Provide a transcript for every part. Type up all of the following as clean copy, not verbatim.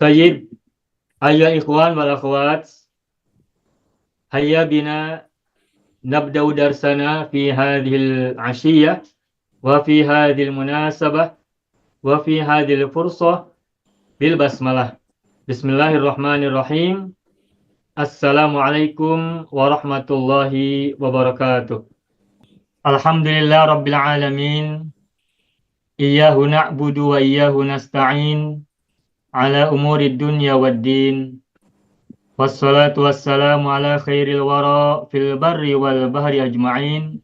Tayyib, ayyuhal ikhwan wal akhwat, hayya bina nabda'u darsana fi hadhil ashiyah wa fi hadhil munasabah wa fi hadhil fursah bil basmalah. Bismillahirrahmanirrahim. Assalamualaikum warahmatullahi wabarakatuh. Alhamdulillah rabbil alamin. Iyyahu na'budu wa iyyahu nasta'in ala umurid dunya waddin. Wassalatu wassalamu ala khairil wara fil barri wal bahri ajma'in.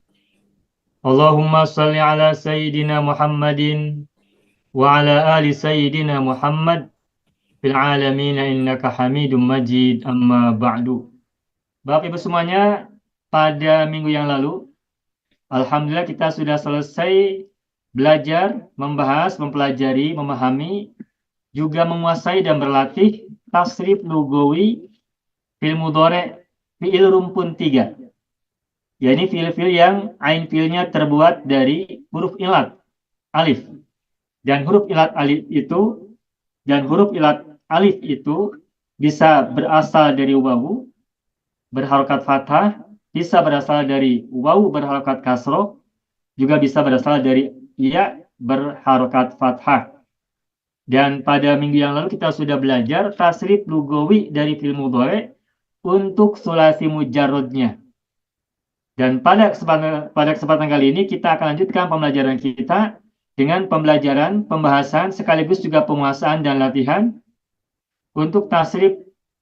Allahumma salli ala sayyidina Muhammadin wa ala ali sayyidina Muhammad fil alamin innaka Hamidum Majid, amma ba'du. Bapak Ibu semuanya, pada minggu yang lalu alhamdulillah kita sudah selesai belajar, membahas, mempelajari, memahami, juga menguasai dan berlatih tasrif lugawi fi'il mudhari' fi'il rumpun 3. yakni fi'il-fi'il yang ain fi'ilnya terbuat dari huruf ilat alif. Dan huruf ilat alif itu bisa berasal dari wawu berharokat fathah, bisa berasal dari wawu berharokat kasroh, juga bisa berasal dari ya berharokat fathah. Dan pada minggu yang lalu kita sudah belajar tasrif lugawi dari fi'il mudhari' untuk sulasi mujarrodnya. Dan pada kesempatan kali ini kita akan lanjutkan pembelajaran kita dengan pembahasan sekaligus juga penguasaan dan latihan untuk tasrif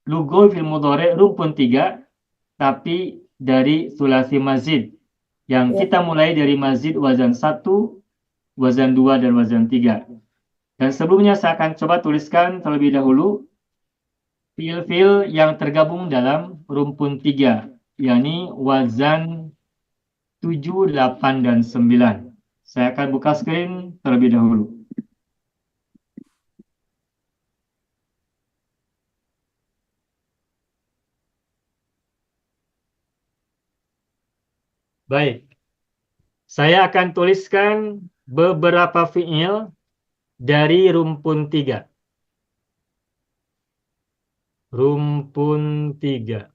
lugawi fi'il mudhari' rumpun 3, tapi dari sulasi mazid. Yang kita mulai dari mazid wazan 1, wazan 2, dan wazan 3. Dan sebelumnya saya akan coba tuliskan terlebih dahulu fiil-fiil yang tergabung dalam rumpun 3, yakni wazan 7, 8, dan 9. Saya akan buka screen terlebih dahulu. Baik, saya akan tuliskan beberapa fiil dari rumpun 3. Rumpun 3.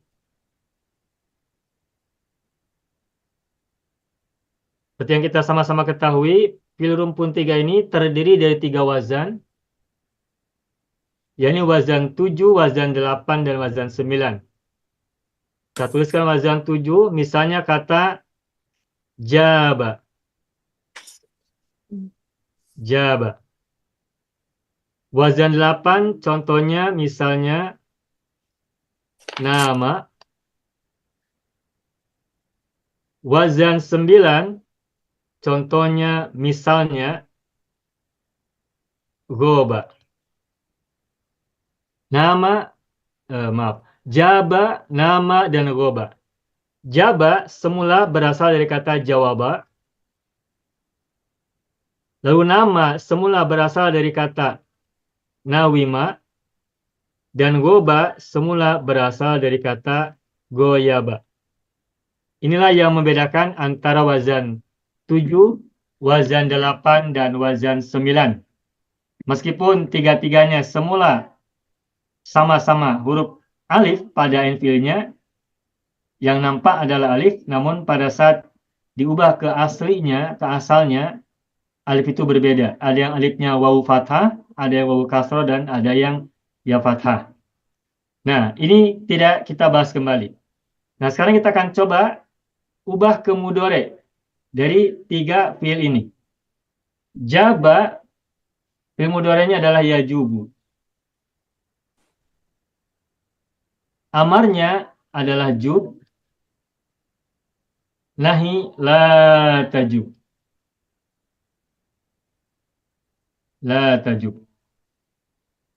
Seperti yang kita sama-sama ketahui, fiil rumpun 3 ini terdiri dari 3 wazan, yakni wazan 7, wazan 8, dan wazan 9. Kita tuliskan wazan 7, misalnya kata jaba. Jaba. Wazan 8, contohnya misalnya nama. Wazan 9, contohnya misalnya goba. Jaba, nama, dan goba. Jaba semula berasal dari kata jawaba. Lalu nama semula berasal dari kata nawima. Dan goba semula berasal dari kata goyaba. Inilah yang membedakan antara wazan 7, wazan 8, dan wazan 9. Meskipun tiga-tiganya semula sama-sama huruf alif pada ain fiilnya, yang nampak adalah alif, namun pada saat diubah ke aslinya, ke asalnya, alif itu berbeda. Ada yang alifnya wawu fathah, ada yang wawu kasroh, dan ada yang ya fathah. Nah, ini tidak kita bahas kembali. Nah, sekarang kita akan coba ubah ke mudhari dari 3 fiil ini. Jaba, fiil mudhari'nya adalah yajubu. Amarnya adalah jub. Nahi la tajub. La tajub.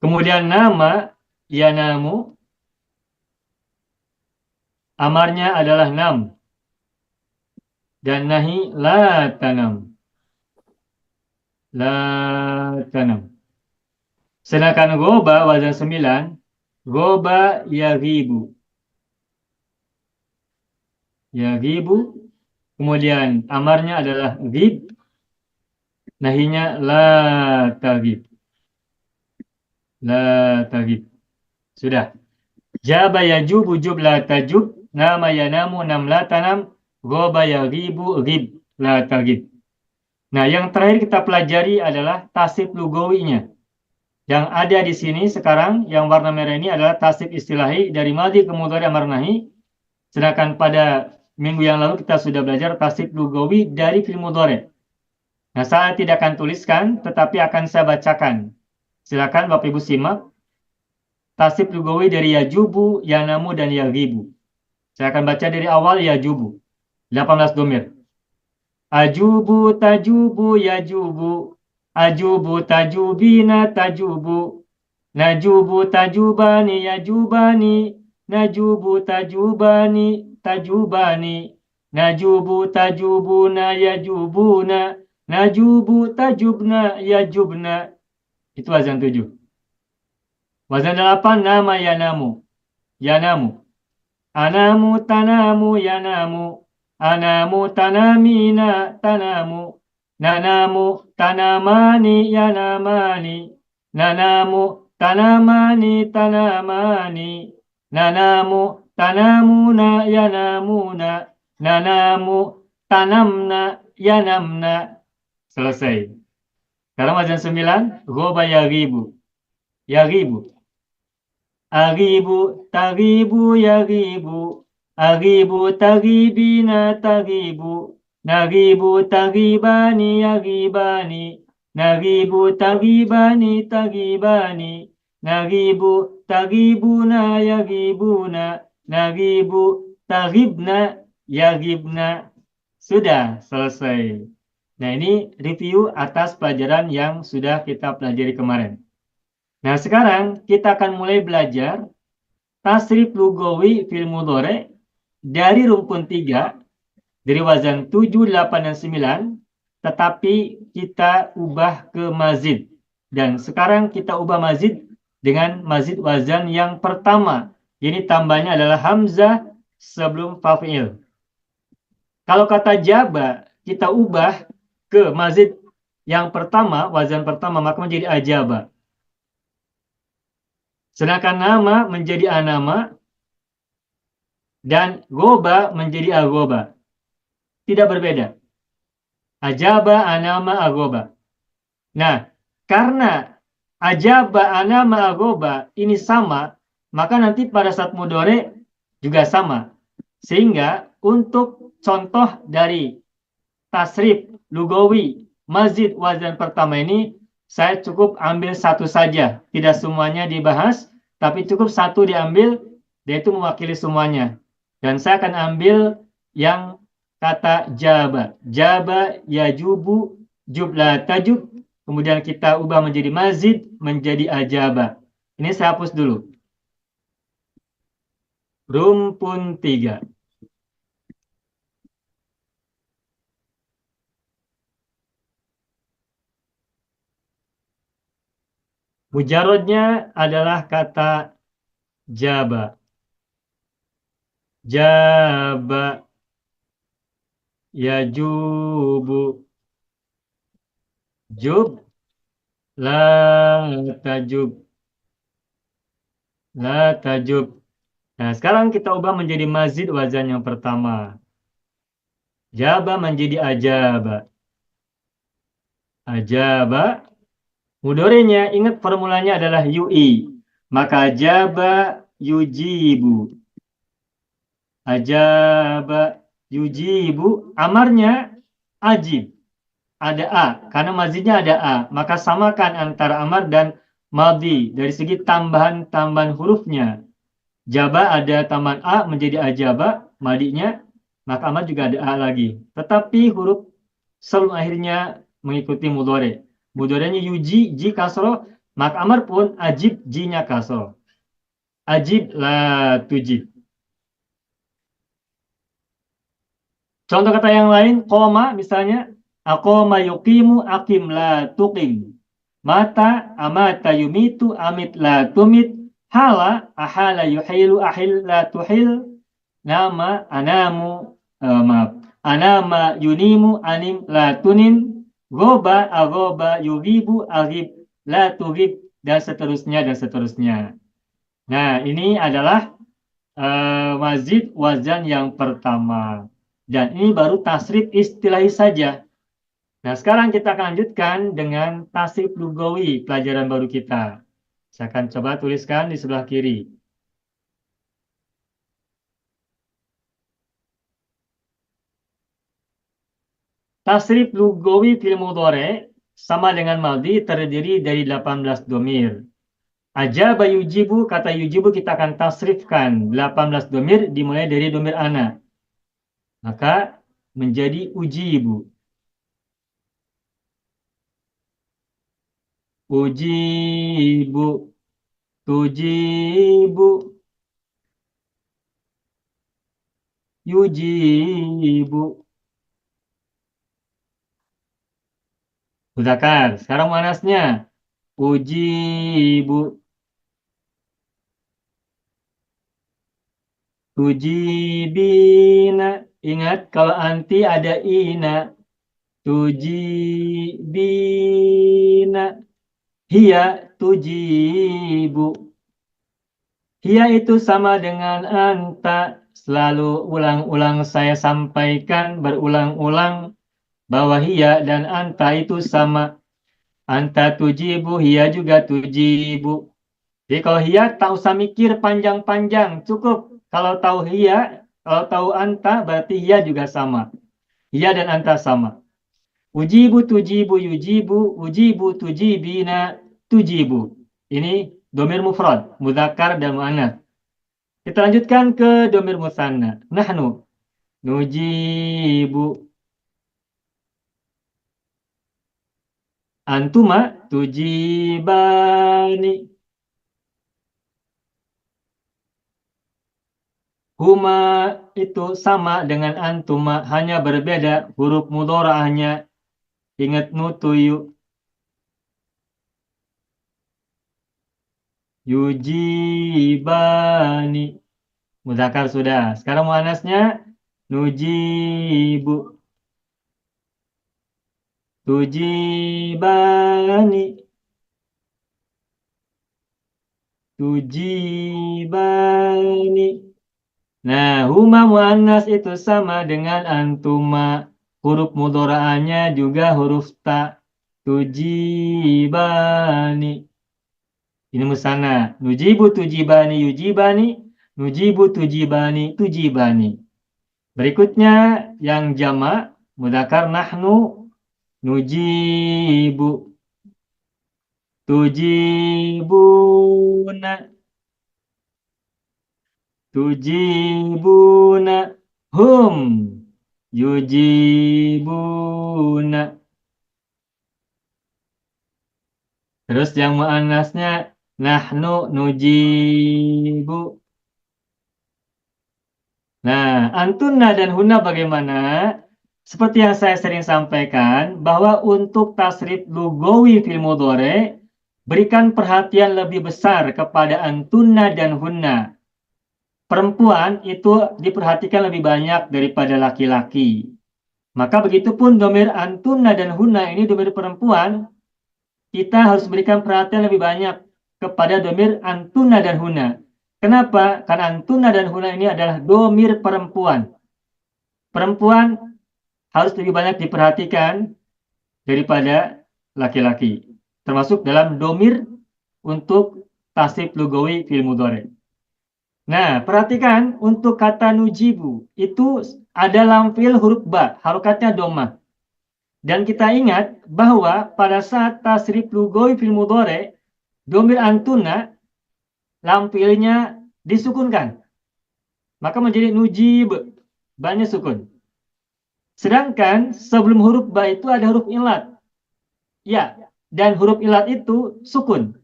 Kemudian nama yanamu. Amarnya adalah nam. Dan nahi la tanam. La tanam. Sedangkan goba wazan 9, goba yaghibu. Yaghibu. Kemudian amarnya adalah ghib. Nahinya la taghib. la tagib. Sudah. Jaba yajubu jub la tajub. Nama yanamu nam la tanam. Goba yaghibu rib la tagib. Nah, yang terakhir kita pelajari adalah tasib lugawinya. Yang ada di sini sekarang, yang warna merah ini adalah tasib istilahi dari madhi ke mudhari amar nahi. Sedangkan pada minggu yang lalu kita sudah belajar tasib lugawi dari fi'il mudhari. Nah, saya tidak akan tuliskan, tetapi akan saya bacakan. Silakan Bapak Ibu simak. Tasib lugawi dari yajubu, yanamu, dan yaghibu. Saya akan baca dari awal yajubu. 18 domir. Ajubu, tajubu, yajubu. Ajubu, tajubina, tajubu. Najubu, tajubani, yajubani. Najubu, tajubani, tajubani. Najubu, tajubuna, yajubuna. Najubu, tajubna, yajubna. Itu wazan 7. Wazan 8, nama yanamu. Yanamu. Anamu, tanamu, yanamu. Anamu, tanamina, tanamu. Nanamu, tanamani, yanamani. Nanamu, tanamani, tanamani. Nanamu, tanamuna, yanamuna. Nanamu, tanamna, yanamna. Selesai. Sekarang wazan 9, ghoba yaghibu. Yaghibu. Aghibu, taghibu, yaghibu. Aghibu, taghibina, taghibu. Naghibu, taghibani, yaghibani. Naghibu, taghibani, taghibani. Naghibu, taghibuna, yaghibuna. Naghibu, taghibna, yaghibna. Sudah selesai. Nah, ini review atas pelajaran yang sudah kita pelajari kemarin. Nah, sekarang kita akan mulai belajar tasrif lugawi fil mudhari dari rukun 3, dari wazan 7, 8, dan 9, tetapi kita ubah ke mazid. Dan sekarang kita ubah mazid dengan mazid wazan yang pertama. Ini tambahnya adalah hamzah sebelum fa'il. Kalau kata jaba, kita ubah ke mazid yang pertama, wazan pertama, maka menjadi ajaba. Sedangkan nama menjadi anama dan goba menjadi agoba. Tidak berbeda. Ajaba, anama, agoba. Nah, karena ajaba, anama, agoba ini sama, maka nanti pada saat mudhari juga sama. Sehingga untuk contoh dari tasrif lugawi mazid wazan pertama ini, saya cukup ambil satu saja. Tidak semuanya dibahas, tapi cukup satu diambil, yaitu mewakili semuanya. Dan saya akan ambil yang kata jaba. Jaba, yajubu, jubla, tajub. Kemudian kita ubah menjadi mazid, menjadi ajaba. Ini saya hapus dulu. Rumpun 3. Mujarodnya adalah kata jaba. Jaba, yajubu, jub, la tajub, la tajub. Nah, sekarang kita ubah menjadi mazid wazan yang pertama. Jaba menjadi ajaba. Ajaba. Mudhari'nya, ingat formulanya adalah yui. Maka ajaba yujibu. Ajaba yujibu. Amarnya ajib. Ada a. Karena mazidnya ada a. Maka samakan antara amar dan madhi. Dari segi tambahan-tambahan hurufnya. Jaba ada tambahan a menjadi ajaba. Madhinya. Maka amar juga ada a lagi. Tetapi huruf sebelum akhirnya mengikuti mudhari'. Mudhari'nya yuji, ji kasro, maka amar pun ajib, ji-nya kasro. Ajib la tujib. Contoh kata yang lain, koma misalnya, aqoma yuqimu, aqim la tuqim. Mata, amata yumitu, amit la tumit. Hala, ahala yuhilu, ahil la tuhil. Nama, anamu, maaf. Anama yunimu, anim la tunin. Goba, agoba, yugibu, agib, la tugib, dan seterusnya dan seterusnya. Nah, ini adalah mazid wazan yang pertama. Dan ini baru tasrif istilahi saja. Nah, sekarang kita akan lanjutkan dengan tasrif lugawi, pelajaran baru kita. Saya akan coba tuliskan di sebelah kiri. Tasrif lugawi fil mudhari sama dengan maldi terdiri dari 18 domir. Ajaba yujibu, kata yujibu kita akan tasrifkan 18 domir dimulai dari domir ana. Maka menjadi ujibu. Ujibu, tujibu, yujibu. Mudzakkar. Sekarang muannasnya. Ujibu, tujibina. Ingat kalau anti ada ina. Tujibina. Hiya tujibu. Hiya itu sama dengan anta. Selalu ulang-ulang saya sampaikan berulang-ulang bahwa hiya dan anta itu sama. Anta tujibu, hiya juga tujibu. Jadi kalau hiya tak usah mikir panjang-panjang, cukup. Kalau tahu hiya, kalau tahu anta berarti hiya juga sama. Hiya dan anta sama. Ujibu tujibu yujibu, ujibu tujibina tujibu. Ini domir mufrad, mudzakkar dan muannats. Kita lanjutkan ke domir musanna. Nahnu nujibu, antuma tujibani. Huma itu sama dengan antuma, hanya berbeda huruf mudhora'ahnya. Ingat nutuyu. Yujibani. Mudzakkar sudah. Sekarang muannasnya nujibu. Tujibani. Tujibani. Nah, huma muannas itu sama dengan antuma. Huruf mudhora'ahnya juga huruf ta. Tujibani. Ini musanna. Nujibu tujibani yujibani. Nujibu tujibani tujibani. Berikutnya yang jamak mudzakkar nahnu nujibu. Tujibuna. Tujibuna. Hum yujibuna. Terus yang muannasnya nahnu nujibu. Nah, antunna dan hunna bagaimana? Seperti yang saya sering sampaikan, bahwa untuk tasrif lugawi fil mudhari, berikan perhatian lebih besar kepada antunna dan hunna. Perempuan itu diperhatikan lebih banyak daripada laki-laki. Maka begitupun domir antunna dan hunna ini domir perempuan, kita harus berikan perhatian lebih banyak kepada domir antuna dan huna. Kenapa? Karena antuna dan huna ini adalah domir perempuan. Perempuan harus lebih banyak diperhatikan daripada laki-laki. Termasuk dalam domir untuk tasrif lugawi fil mudhari. Nah, perhatikan untuk kata nujibu itu ada lamfil huruf ba, harokatnya domah. Dan kita ingat bahwa pada saat tasrif lugawi fil mudhari, domir antuna lampilnya disukunkan. Maka menjadi nujib, banyak sukun. Sedangkan sebelum huruf ba itu ada huruf ilat. Ya, dan huruf ilat itu sukun.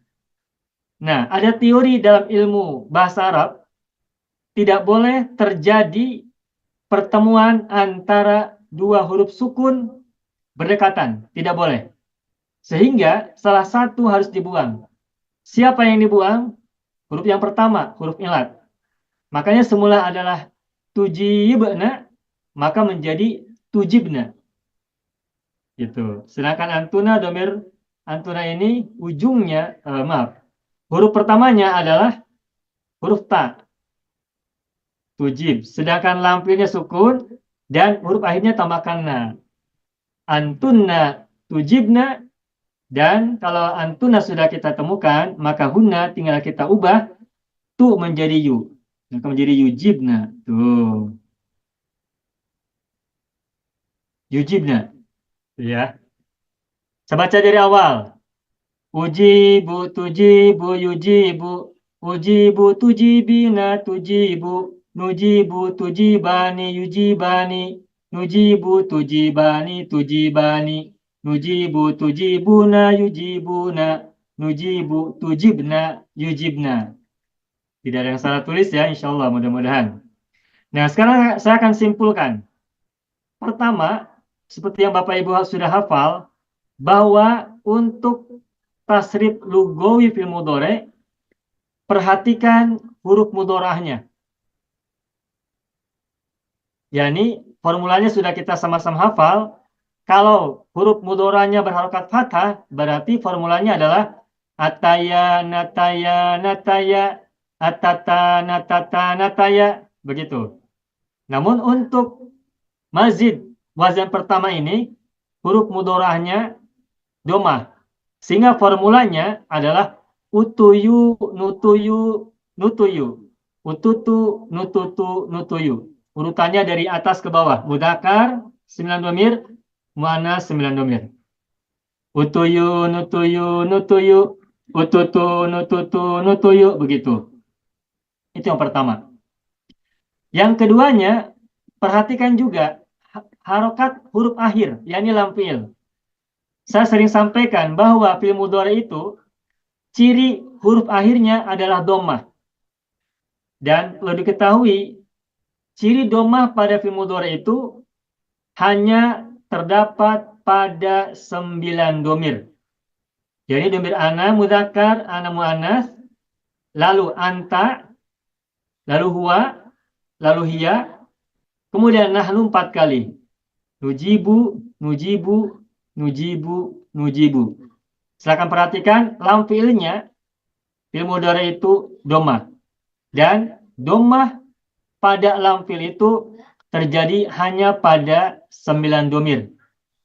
Nah, ada teori dalam ilmu bahasa Arab, tidak boleh terjadi pertemuan antara dua huruf sukun berdekatan. Tidak boleh. Sehingga salah satu harus dibuang. Siapa yang dibuang? Huruf yang pertama, huruf ilat. Makanya semula adalah tujibna, maka menjadi tujibna. Gitu. Sedangkan antuna domir Antuna ini ujungnya, maaf, huruf pertamanya adalah huruf ta, tujib. Sedangkan lampirnya sukun dan huruf akhirnya tambahkan na. Antunna tujibna, dan kalau antuna sudah kita temukan, maka hunna tinggal kita ubah tu menjadi yu. Maka menjadi yujibna. Tuh, yujibna. Ya. Saya baca dari awal. Ujibu, tujibu, yujibu. Ujibu, tujibina, tujibu. Nujibu, tujibani, yujibani. Nujibu, tujibani, tujibani. Nujibu, tujibuna, yujibuna. Nujibu, tujibna, yujibna. Tidak ada yang salah tulis ya, insya Allah, mudah-mudahan. Nah, sekarang saya akan simpulkan. Pertama, seperti yang Bapak Ibu sudah hafal, bahwa untuk tasrif lugawi fil mudhari, perhatikan huruf mudhorahnya. Yani formulanya sudah kita sama-sama hafal. Kalau huruf mudhorahnya berharokat fathah, berarti formulanya adalah ataya, nataya, nataya, atata, natata, nataya, begitu. Namun untuk mazid wazan pertama ini, huruf mudhorahnya domah. Sehingga formulanya adalah utuyu, nutuyu, nutuyu. Ututu, nututu, nutuyu. Urutannya dari atas ke bawah. Mudzakkar 9 domir, muannas 9 domir. Utuyu, nutuyu, nutuyu. Ututu, nututu, nutuyu. Begitu. Itu yang pertama. Yang keduanya, perhatikan juga harokat huruf akhir, yakni lam fi'il. Saya sering sampaikan bahwa fi'il mudhari itu ciri huruf akhirnya adalah dhammah. Dan perlu diketahui, ciri dhammah pada fi'il mudhari itu hanya terdapat pada 9 domir. Jadi domir ana mudzakkar, ana muannas, lalu anta, lalu huwa, lalu hiya, kemudian nahnu 4 kali. Nujibu, nujibu, nujibu, nujibu. Silakan perhatikan lam fi'ilnya, fi'il mudhari itu dhammah. Dan dhammah pada lam fi'il itu terjadi hanya pada 9 domir.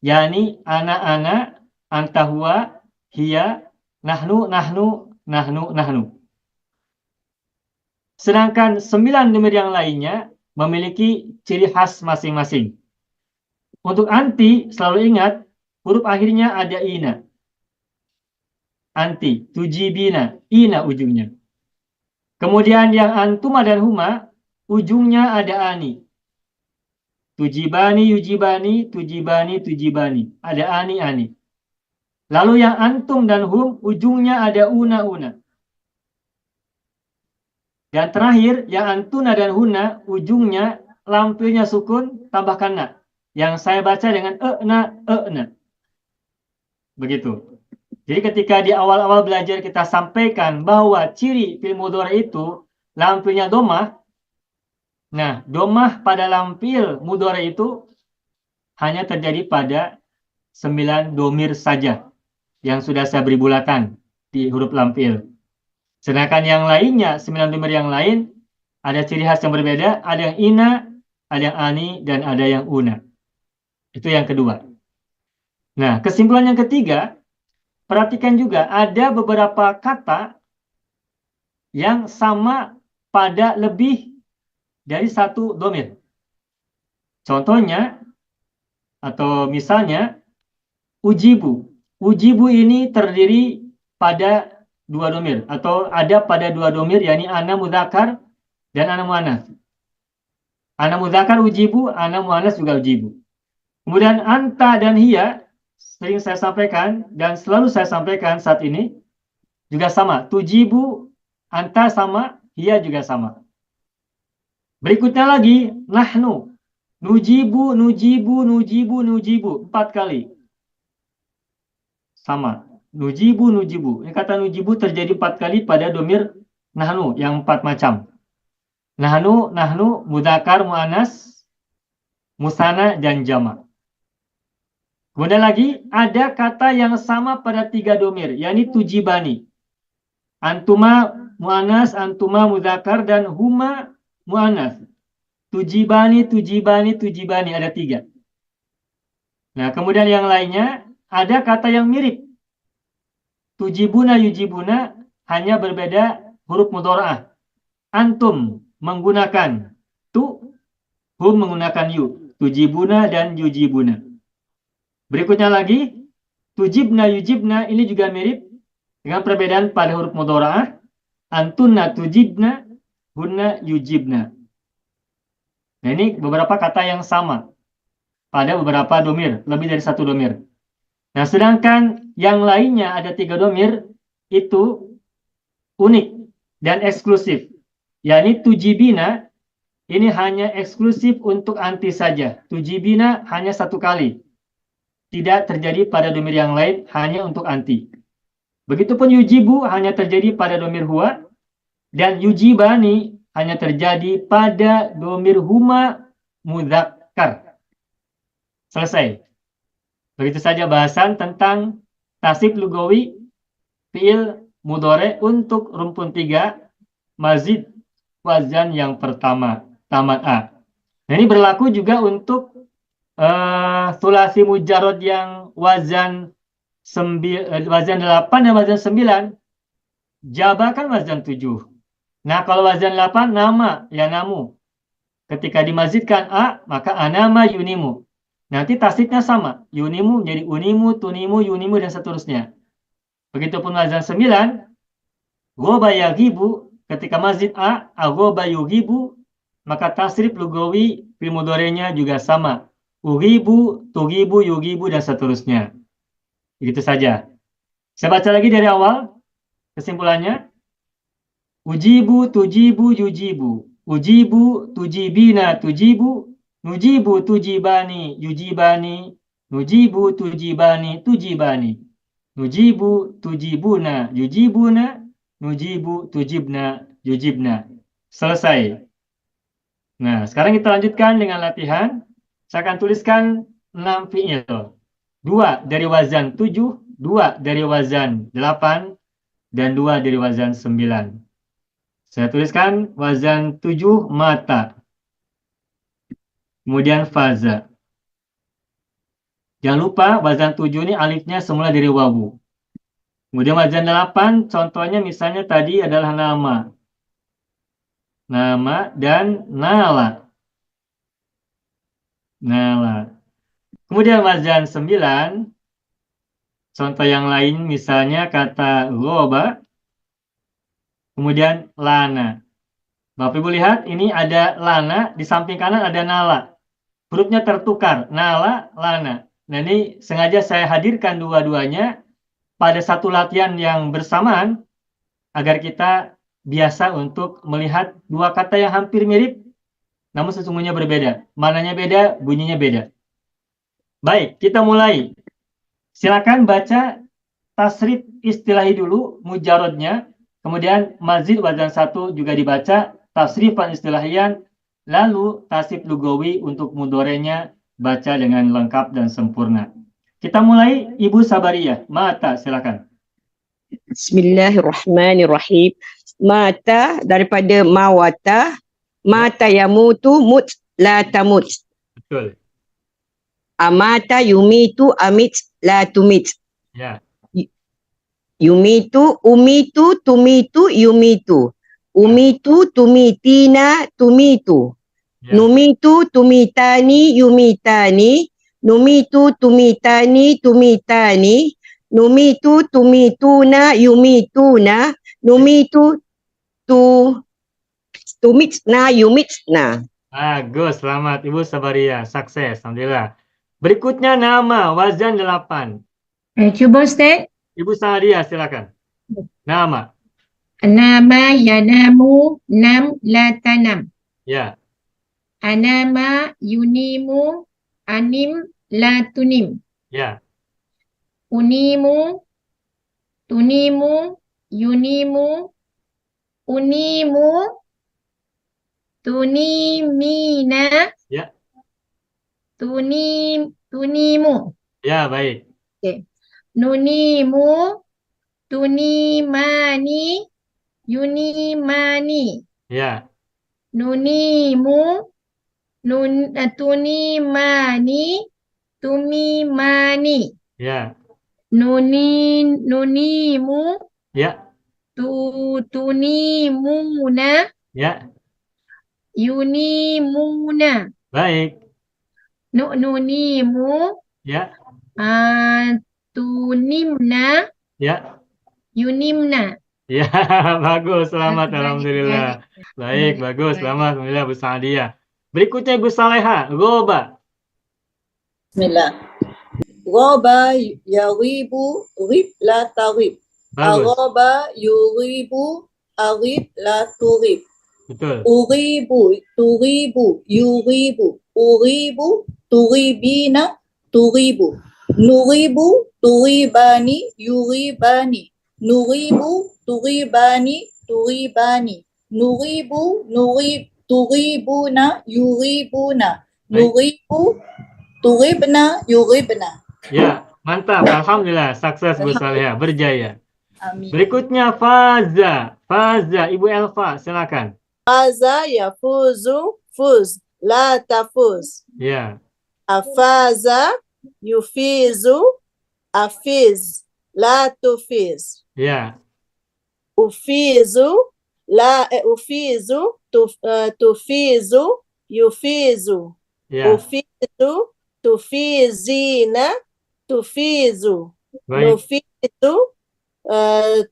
Yani ana, anta huwa, hiya, nahnu, nahnu, nahnu, nahnu. Sedangkan 9 domir yang lainnya memiliki ciri khas masing-masing. Untuk anti, selalu ingat, huruf akhirnya ada ina. Anti, tujibina, ina ujungnya. Kemudian yang antuma dan huma, ujungnya ada ani. Tujibani, yujibani, tujibani, tujibani. Ada ani, ani. Lalu yang antum dan hum, ujungnya ada una, una. Dan terakhir, yang antuna dan huna, ujungnya lampirnya sukun, tambahkan na. Yang saya baca dengan e'na, e'na. Begitu. Jadi ketika di awal-awal belajar kita sampaikan bahwa ciri fi'il mudhari itu lampirnya dhammah. Nah, dhammah pada lampir mudhari itu hanya terjadi pada 9 domir saja yang sudah saya beri bulatan di huruf lampir. Sedangkan yang lainnya, 9 domir yang lain ada ciri khas yang berbeda, ada yang ina, ada yang ani, dan ada yang una. Itu yang kedua. Nah, kesimpulan yang ketiga, perhatikan juga ada beberapa kata yang sama pada lebih dari satu domir. Contohnya, atau misalnya, ujibu. Ujibu ini terdiri pada 2 domir, atau ada pada 2 domir, yakni ana mudzakkar dan ana muannas. Ana mudzakkar ujibu, ana muannas juga ujibu. Kemudian anta dan hiya, sering saya sampaikan dan selalu saya sampaikan saat ini, juga sama. Tujibu, anta sama, hiya juga sama. Berikutnya lagi, nahnu. Nujibu, nujibu, nujibu, nujibu. 4 kali. Sama. Nujibu, nujibu. Ini kata nujibu terjadi 4 kali pada domir nahnu, yang 4 macam. Nahnu, nahnu, mudzakkar, muannas, musanna, dan jama'. Kemudian lagi ada kata yang sama pada 3 domir, yakni tujibani. Antuma mu'anas, antuma mudzakkar, dan huma mu'anas. Tujibani, tujibani, tujibani, ada 3. Nah, kemudian yang lainnya ada kata yang mirip. Tujibuna, yujibuna, hanya berbeda huruf mudharaah. Antum menggunakan tu, hum menggunakan yu. Tujibuna dan yujibuna. Berikutnya lagi, tujibna, yujibna, ini juga mirip dengan perbedaan pada huruf mudharaah. Antunna tujibna, hunna yujibna. Nah, ini beberapa kata yang sama pada beberapa domir, lebih dari 1 domir. Nah, sedangkan yang lainnya ada 3 domir, itu unik dan eksklusif. Yakni tujibina, ini hanya eksklusif untuk anti saja. Tujibina hanya 1 kali. Tidak terjadi pada domir yang lain, hanya untuk anti. Begitupun yujibu hanya terjadi pada domir huwa, dan yujibani hanya terjadi pada domir huma mudzakkar. Selesai. Begitu saja bahasan tentang tasrif lugawi fiil mudhari untuk rumpun 3 mazid wazan yang pertama, tamat A. Nah, ini berlaku juga untuk sulasi mujarrad yang wazan 8 dan wazan 9. Jaba kan wazan 7. Nah, kalau wazan 8 nama, ya namu. Ketika dimazidkan A, maka anama yunimu. Nanti tasdidnya sama. Yunimu menjadi unimu, tunimu, yunimu, dan seterusnya. Begitupun wazan 9, goba yagibu, ketika mazid A, agoba yugibu, maka tasrif lugawi fil mudhari'nya juga sama. Ugibu, tugibu, yugibu, dan seterusnya. Begitu saja. Saya baca lagi dari awal. Kesimpulannya. Ujibu, tujibu, yujibu. Ujibu, tujibina, tujibu. Nujibu, tujibani, yujibani. Nujibu, tujibani, tujibani. Nujibu, tujibuna, yujibuna. Nujibu, tujibna, yujibna. Selesai. Nah, sekarang kita lanjutkan dengan latihan. Saya akan tuliskan 6 fi'il. 2 dari wazan 7, 2 dari wazan 8, dan 2 dari wazan 9. Saya tuliskan wazan 7 mata. Kemudian faza. Jangan lupa wazan 7 ini alifnya semula dari wawu. Kemudian wazan 8 contohnya misalnya tadi adalah nama. Nama dan nala. Nala. Kemudian wazan 9 contoh yang lain misalnya kata goba. Kemudian lana. Bapak Ibu lihat ini ada lana, di samping kanan ada nala. Hurufnya tertukar, nala, lana. Nah, ini sengaja saya hadirkan dua-duanya pada satu latihan yang bersamaan agar kita biasa untuk melihat dua kata yang hampir mirip namun sesungguhnya berbeda. Mananya beda, bunyinya beda. Baik, kita mulai. Silakan baca tasrif istilahi dulu, mujarodnya. Kemudian mazid wazan 1 juga dibaca, tasrifan istilahian, lalu tasrif lugawi untuk mudhorenya baca dengan lengkap dan sempurna. Kita mulai, Ibu Sabariyah. Mata, silakan. Bismillahirrahmanirrahim. Mata daripada mawata, mata yamutu mut la tamut. Betul. Amata yumitu amit la tumit. Ya. Yumitu, umitu, tumitu, yumitu. Umitu, tumitina, tumitu. Ya. Numitu, tumitani, yumitani. Numitu, tumitani, tumitani. Numitu, tumituna, yumituna. Numitu, tumitna, yumitna. Bagus, selamat Ibu Sabariyah. Sukses, alhamdulillah. Berikutnya nama, wazan 8. Cuba Ustaz. Ibu Sabariyah, silakan. Nama. Nama yanamu nam la tanam. Ya. Anama yunimu anim la tunim. Ya. Unimu tunimu yunimu unimu tunimina. Ya. Tunimu. Ya, baik. Okey. Nunimu, tunimani, yunimani. Ya, Nunimu, tunimani, tumimani. ya, Nunimu, ya, tunimuna, ya. yunimuna. Baik. Nunimu, Ya, tunimna, ya. yunimna. Ya, bagus. Selamat, Baik, alhamdulillah. Baik, baik, bagus. baik. Selamat, alhamdulillah, Bu Sa'diyah. Berikutnya Ibu Saleha. Goba. Bismillah. Ghaba yaghibu ghib la taghib. Bagus. Aghaba yughibu aghib la tughib. Betul. Ughibu tughibu yughibu ughibu tughibina tughibu. Nughibu tughibani yughibani. Nughibu tughibani tughibani. Nughibu tughibuna yughibuna. Baik. Nughibu tughibna yughibna. Ya, mantap. Alhamdulillah. Sukses Bu Saleha. Berjaya. Amin. Berikutnya Faza. Faza. Ibu Elva, silakan. Faza yafuzu fuz la tafuz. Ya, Afaza yufizu afiz la tufiz. ya, Ufizu tufizu yufizu. ya. Ufizu tufizina tufizu. Baik. Nufizu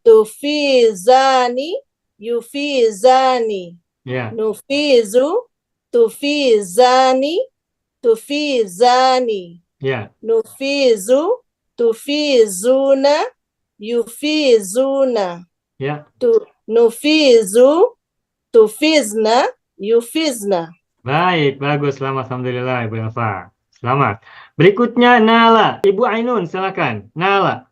tufizani yufizani. Ya, Nufizu tufizani tufizani. ya, Nufizu tufizuna yufizuna. ya. Nufizu tufizna yufizna. Baik, bagus. Selamat, alhamdulillah Ibu Elva. Selamat. Berikutnya Nala. Ibu Ainun, silakan. Nala.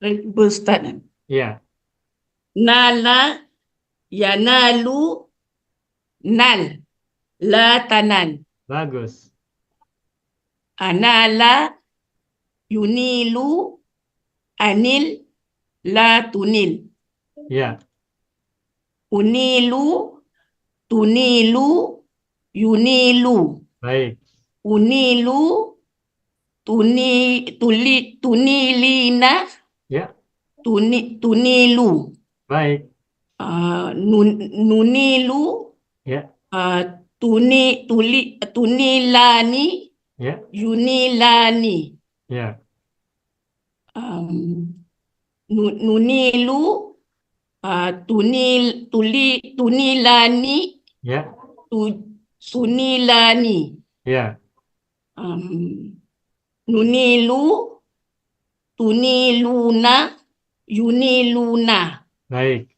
Bu Ustaz. Ya, Nala, yanalu, nal, la tanan. bagus. Anala, yunilu, anil, la tunil. Ya, Unilu, tunilu, yunilu. baik. Unilu, tunilina, Ya, tunilu. baik. Nunilu, Ya, tunilani, ya, yunilani. ya, Nunilu, tunilani, ya, sunilani. ya, Nunilu, tuniluna, yuniluna. baik.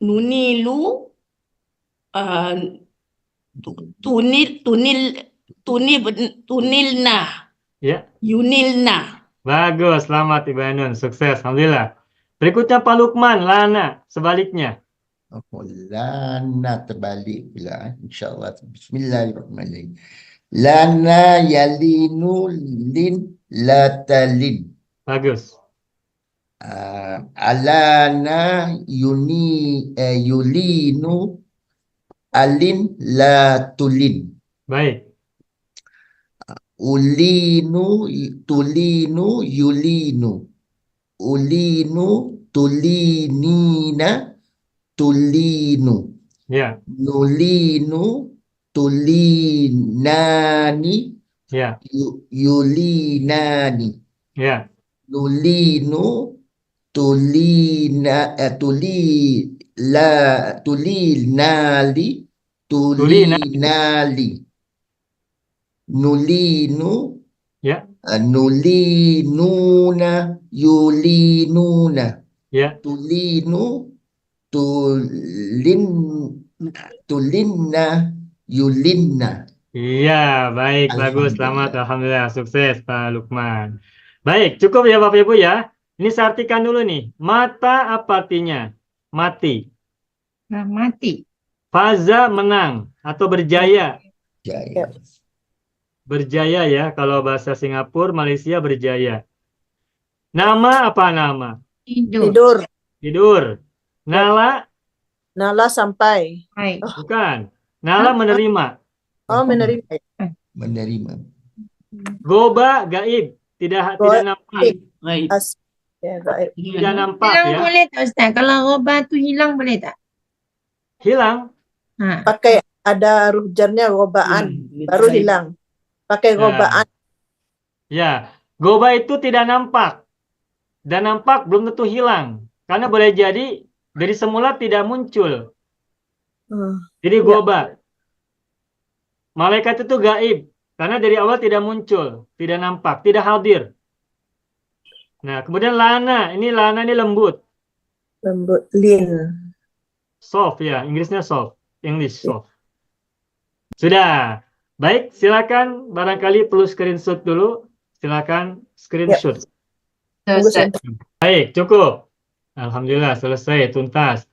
Nunilu, tunilna, Ya, yunilna. bagus. Selamat Ibu Ainun. Sukses, alhamdulillah. Berikutnya Pak Lukman. Lana, sebaliknya. Lana terbalik pula. InsyaAllah. Bismillahirrahmanirrahim. Lana yalinu lin latalin. Bagus. Alana yulinu alin latulin. Baik. Ulinu tulinu yulinu. Ulinu tulinina tulinu. Ya, Nulinu tulinani ya, yulinani. ya, Nulinu tulinali tulinali. Nulinu ya, nulinuna yulinuna. ya. Tulinu tulinna yulinna. Iya, baik, bagus. Selamat, Alhamdulillah. alhamdulillah. Sukses Pak Lukman. Baik, cukup ya Bapak Ibu ya. Ini saya artikan dulu nih. Mata apa artinya? Mati. Mati. Faza menang atau berjaya. Jaya. Berjaya ya, kalau bahasa Singapura, Malaysia berjaya. Nama apa nama? Tidur. Tidur. Tidur. Nala, Nala sampai. Baik. bukan. Nala menerima. Oh, menerima. Menerima. Goba, gaib. Tidak nampak. Baik. As ya, gaib. Tidak nampak Hilang ya. boleh tak Ustaz? Kalau roba tu hilang boleh tak? Hilang. Ha. Pakai ada huruf jarnya gobaan, baru hilang. Pakai Ya. gobaan. Ya, goba itu tidak nampak. Dan nampak belum tentu hilang. Karena boleh jadi dari semula tidak muncul. Jadi Ya. goba. Malaikat itu gaib. Karena dari awal tidak muncul. Tidak nampak. Tidak hadir. Nah, kemudian lana. Lana ini lembut. Lembut, lin. Soft ya. Inggrisnya soft. English soft. Sudah. Baik, silakan. Barangkali perlu screenshot dulu. Silakan screenshot. Tunggu sebentar. Baik, cukup. Alhamdulillah selesai, tuntas.